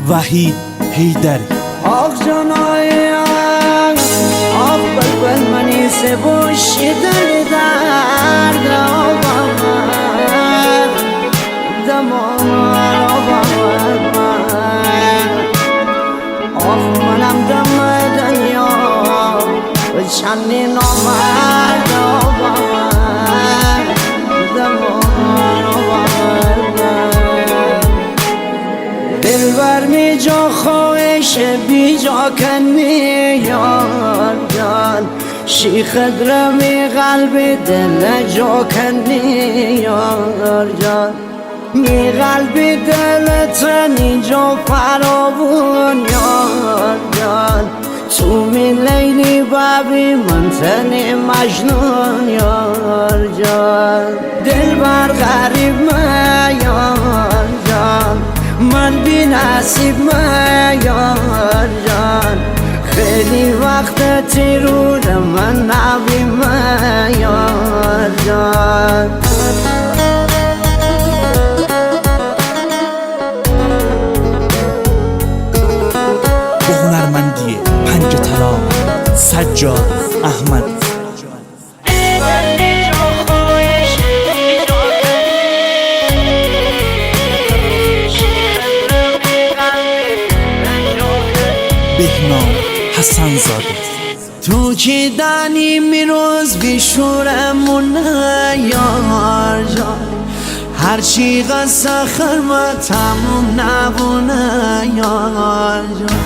وحید حیدری. آخ جانایم آخ بلبل منی سبوشی دل درد آبامد دمان آبامد آخ منم دم دنیا و چندی نامرد آبامد دمان آبامد دلبر می جا خواهش بی جا کنی یار جان شیخت رمی قلب دل جا کنی یار جان می قلب دل تنی جا فراون یار جان تو می لیلی بابی من تنی مجنون یار جان دلبر غریب من یار جان من بی نصیب من یار جان خیلی وقت تیرون من نبی من یار جان با هنرمندی پنج طلا سجاد احمد. بهنام حسن زاده. تو کی دانی میروز بیشورمون یار جان هرچی قصه خرمه تموم نبونه یار جان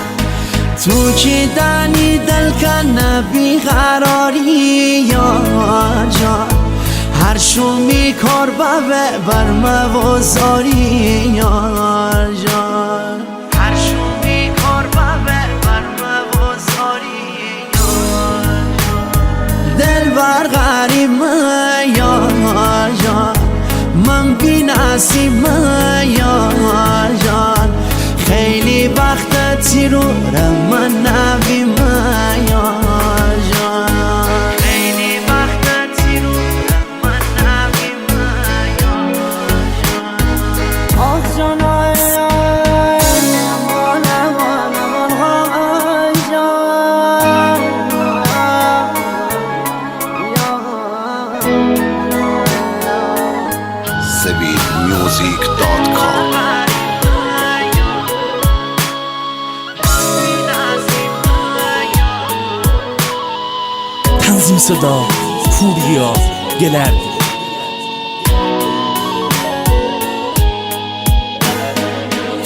تو کی دانی دل کنه بیقراری یار جان هر شومی کار برمه وزاری یار جان هر شومی کار برمه وزاری یار جان دلبر غریب من یار جان من بی نصیب من یار جان خیلی وقت تیرورم من نبی من یار جان خیلی وقت تیرورم من نبی من یار جان آخ جانای امان امان امان جان SaveedMusic.com. تنظیم صدا پوریا گلردی.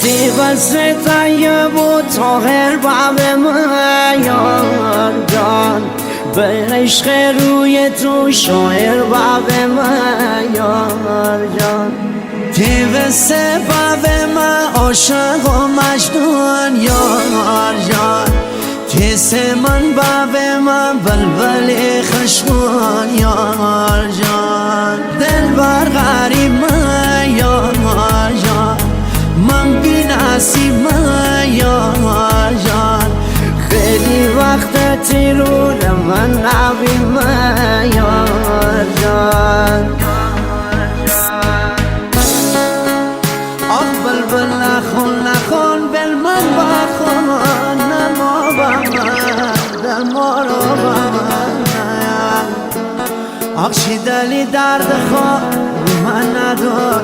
دیوز طیب و طاهر باب من یار جان به عشق روی تو شاعر باب من یار جان دیوز باب من عاشق و مجنون یار جان تیس من باب من بلبل خشمون یار جان دلبر غریب من یار جان من بی نصیب من یار جان خیلی وقت تیرون من نبی من یار جان آخ بلبل نخون نخون بل من بخون نما با من دلما رو با من آخ شی دلی درد خود من ندار